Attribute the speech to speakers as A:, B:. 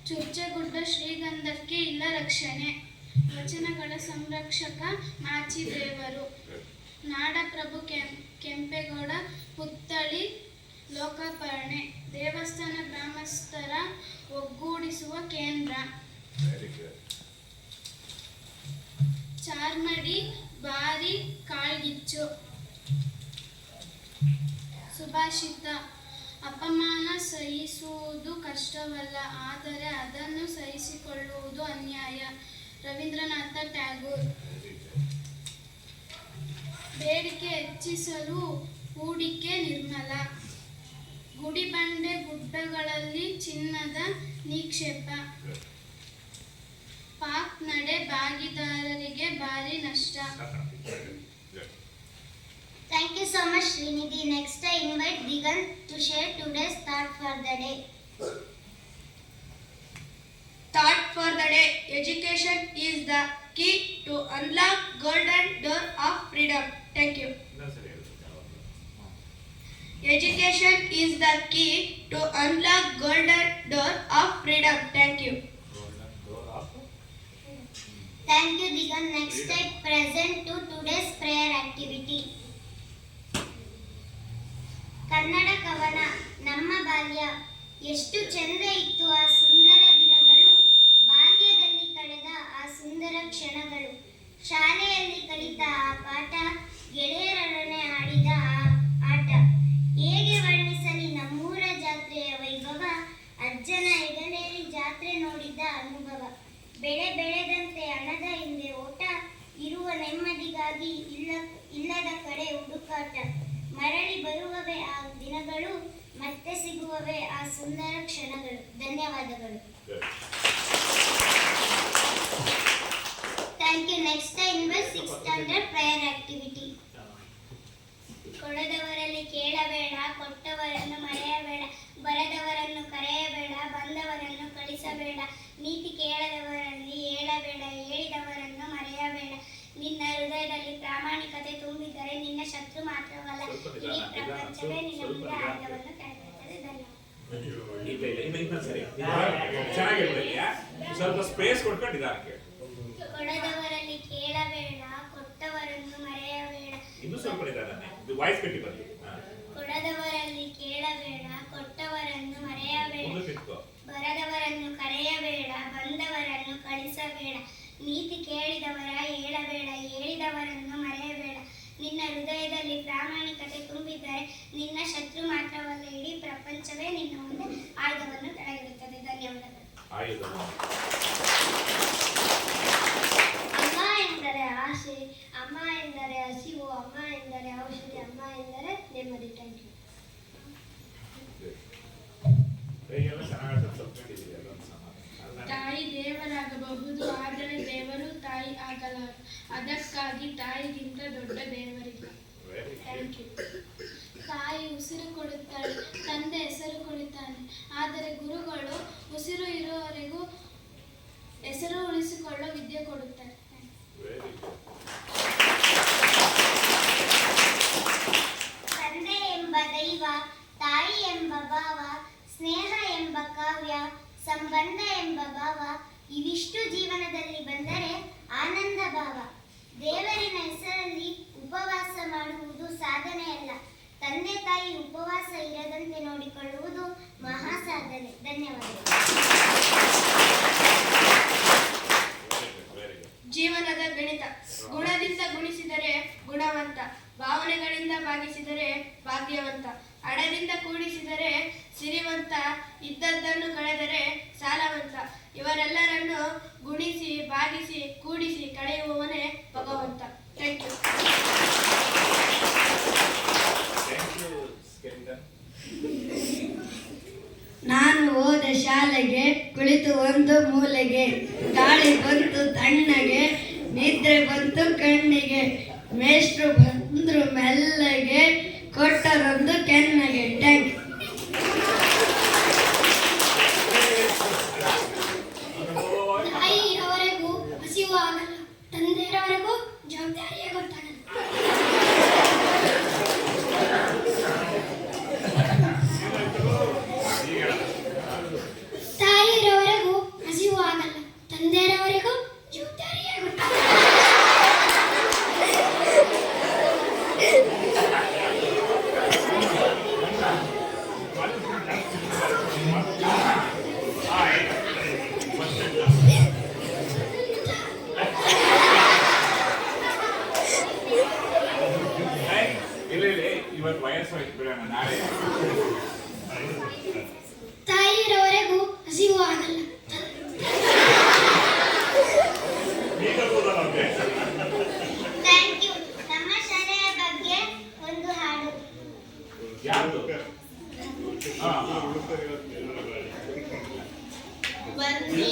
A: ಚುರ್ಚೆಗುಡ್ಡ ಶ್ರೀಗಂಧಕ್ಕೆ ಇಲ್ಲ ರಕ್ಷಣೆ. ವಚನಗಳ ಸಂರಕ್ಷಕ ಮಾಚಿದೇವರು. ನಾಡಪ್ರಭು ಕೆಂಪೇಗೌಡ ಪುತ್ಥಳಿ ಲೋಕಾರ್ಪಣೆ. ದೇವಸ್ಥಾನ ಗ್ರಾಮಸ್ಥರ ಒಗ್ಗೂಡಿಸುವ ಕೇಂದ್ರ. ಚಾರ್ಮಡಿ ಬಾರಿ ಕಾಳ್ಗಿಚ್ಚು. ಸುಭಾಷಿತ. ಅಪಮಾನ ಸಹಿಸುವುದು ಕಷ್ಟವಲ್ಲ, ಆದರೆ ಅದನ್ನು ಸಹಿಸಿಕೊಳ್ಳುವುದು ಅನ್ಯಾಯ. ರವೀಂದ್ರನಾಥ ಟ್ಯಾಗೋರ್. ಬೇಡಿಕೆ ಹೆಚ್ಚಿಸಲು ಹೂಡಿಕೆ ನಿರ್ಮಲ. ಗುಡಿಬಂಡೆ ಗುಡ್ಡಗಳಲ್ಲಿ ಚಿನ್ನದ ನಿಕ್ಷೇಪ. ಪಾಕ್ ನಡೆ ಭಾಗಿದಾರರಿಗೆ ಭಾರಿ ನಷ್ಟ.
B: Thank you so much, Srinidhi. Next, I invite Digant to share today's thought for the day.
C: Thought for the day. Education is the key to unlock golden door of freedom. Thank you. Education is the key to unlock golden door of freedom. Thank you.
B: Thank you, Digant. Next, I present to today's prayer activity. Kannada ಕವನ. ನಮ್ಮ ಬಾಲ್ಯ ಎಷ್ಟು ಚಂದ ಇತ್ತು ಆ ಸುಂದರ ದಿನಗಳು, ಬಾಲ್ಯದಲ್ಲಿ ಕಳೆದ ಆ ಸುಂದರ ಕ್ಷಣಗಳು, ಶಾಲೆಯಲ್ಲಿ ಕಲಿತ ಆ ಪಾಠ, ಗೆಳೆಯರೊಡನೆ ಆಡಿದ ಆ ಆಟ. ಹೇಗೆ ವರ್ಣಿಸಲಿ ನಮ್ಮೂರ ಜಾತ್ರೆಯ ವೈಭವ, ಅಜ್ಜನ ಹೆಗಲೇರಿ ಜಾತ್ರೆ ನೋಡಿದ ಅನುಭವ. ಬೆಳೆ ಬೆಳೆದಂತೆ ಹಣದ ಹಿಂದೆ ಓಟ, ಇರುವ ನೆಮ್ಮದಿಗಾಗಿ ಇಲ್ಲದ ಕಡೆ ಹುಡುಕಾಟ. ಮರಳಿ ಬರುವವೇ ಆ ದಿನಗಳು, ಮತ್ತೆ ಸಿಗುವವೇ ಆ ಸುಂದರ ಕ್ಷಣಗಳು. ಧನ್ಯವಾದಗಳು. Thank you. Next time was 6th standard prayer activity. ಕೊಡದವರಲ್ಲಿ ಕೇಳಬೇಡ, ಕೊಟ್ಟವರನ್ನು ಮರೆಯಬೇಡ, ಬರದವರನ್ನು ಕರೆಯಬೇಡ, ಬಂದವರನ್ನು ಕಳಿಸಬೇಡ, ನೀತಿ ಕೇಳದವರಲ್ಲಿ ಹೇಳಬೇಡ, ಹೇಳಿದವರನ್ನು ಮರೆಯಬೇಡ. ನಿನ್ನ ಹೃದಯದಲ್ಲಿ ಪ್ರಾಮಾಣಿಕತೆ ತುಂಬಿದರೆ ನಿನ್ನ ಶತ್ರು ಮಾತ್ರವಲ್ಲ, ಇಡೀ ಪ್ರಪಂಚವೇ ನಿನ್ನ ಮುಂದೆ ಆಯುಧವನ್ನು ತೆರೆದಿರುತ್ತದೆ. ಕೊಡದವರಲ್ಲಿ ಕೇಳಬೇಡ, ಕೊಟ್ಟವರನ್ನು ಮರೆಯಬೇಡ. ಕೊಡದವರಲ್ಲಿ ಕೇಳಬೇಡ, ಕೊಟ್ಟವರನ್ನು ಮರೆಯಬೇಡ, ಬರದವರನ್ನು ಕರೆಯಬೇಡ, ಬಂದವರನ್ನು ಕಳಿಸಬೇಡ, ನೀತಿ ಕೇಳಿದವರ ಹೇಳಬೇಡ, ಹೇಳಿದವರನ್ನು ಮರೆಯಬೇಡ. ನಿನ್ನ ಹೃದಯದಲ್ಲಿ ಪ್ರಾಮಾಣಿಕತೆ ತುಂಬಿದ್ದರೆ ನಿನ್ನ ಶತ್ರು ಮಾತ್ರವಲ್ಲ, ಇಡೀ ಪ್ರಪಂಚವೇ ನಿನ್ನ ಮುಂದೆ ಆಯುಧವನ್ನು ತೆರೆದಿರುತ್ತದೆ. ಧನ್ಯವಾದಗಳು.
D: ಅಮ್ಮ ಎಂದರೆ ಆಸೆ, ಅಮ್ಮ ಎಂದರೆ ಹಸಿವು, ಅಮ್ಮ ಎಂದರೆ ಔಷಧಿ, ಅಮ್ಮ ಎಂದರೆ ನೆಮ್ಮದಿ. Thank you.
A: ತಾಯಿ ದೇವರಾಗಬಹುದು, ಆದರೆ ದೇವರು ತಾಯಿ ಆಗಲಾರ. ಅದಕ್ಕಾಗಿ ತಾಯಿಗಿಂತ ದೊಡ್ಡ ದೇವರಿಲ್ಲ. Thank you. ತಾಯಿ ಉಸಿರು ಕೊಡುತ್ತಾಳೆ, ತಂದೆ ಹೆಸರು ಕೊಡುತ್ತಾನೆ, ಆದರೆ ಗುರುಗಳು ಉಸಿರು ಇರುವವರೆಗೂ ಹೆಸರು ಉಳಿಸಿಕೊಳ್ಳೋ ವಿದ್ಯೆ ಕೊಡುತ್ತಾರೆ.
B: ತಂದೆ ಎಂಬ ದೈವ, ತಾಯಿ ಎಂಬ ಭಾವ, ಸ್ನೇಹ ಎಂಬ ಕಾವ್ಯ, ಸಂಬಂಧ ಎಂಬ ಭಾವ, ಇವಿಷ್ಟು ಜೀವನದಲ್ಲಿ ಬಂದರೆ ಆನಂದ ಭಾವ. ದೇವರಿನ ಹೆಸರಲ್ಲಿ ಉಪವಾಸ ಮಾಡುವುದು ಸಾಧನೆಯಲ್ಲ, ತಂದೆ ತಾಯಿ ಉಪವಾಸ ಇರದಂತೆ ನೋಡಿಕೊಳ್ಳುವುದು ಮಹಾ ಸಾಧನೆ. ಧನ್ಯವಾದಗಳು.
C: ಜೀವನದ ಗಣಿತ. ಗುಣದಿಂದ ಗುಣಿಸಿದರೆ ಗುಣವಂತ, ಭಾವನೆಗಳಿಂದ ಭಾಗಿಸಿದರೆ ಭಾಗ್ಯವಂತ, ಹಣದಿಂದ ಕೂಡಿಸಿದರೆ ಸಿರಿವಂತ, ಇದ್ದದ್ದನ್ನು ಕಳೆದರೆ ಸಾಲವಂತ. ಇವರೆಲ್ಲರನ್ನು ಗುಣಿಸಿ, ಭಾಗಿಸಿ, ಕೂಡಿಸಿ ಕಳೆಯುವವನೇ ಭಗವಂತ. Thank you.
E: ನಾನು ಹೋದ ಶಾಲೆಗೆ, ಕುಳಿತು ಒಂದು ಮೂಲೆಗೆ, ಗಾಳಿ ಬಂತು ತಣ್ಣಗೆ, ನಿದ್ರೆ ಬಂತು ಕಣ್ಣಿಗೆ, ಮೇಷ್ಟ್ರು ಬಂದ್ರು ಮೆಲ್ಲಗೆ, ಕೊಟ್ಟರೊಂದು ಕೆನ್ನೆಗೆ. Thank you.
D: ತಾಯಿ ಇರೋವರೆಗೂ ಹಸಿವು ಆಗಲ್ಲ, ತಂದೆ ಇರೋವರೆಗೂ ಜವಾಬ್ದಾರಿಯೇ ಗೊತ್ತಾಗಲ್ಲ.
F: ಇಲ್ಲ ಇವತ್ತು ವಯಸ್ಸು ಆಯ್ತು ಬಿಡೋಣ ನಾಳೆ
B: ತಾಯಿ ಇರೋವರೆಗೂ ಹಸಿವು ಆಗಲ್ಲ. Thank you. ನಮ್ಮ ಶಾಲೆಯ ಬಗ್ಗೆ ಒಂದು ಹಾಡು.
F: ಯಾವುದು
B: ಬನ್ನಿ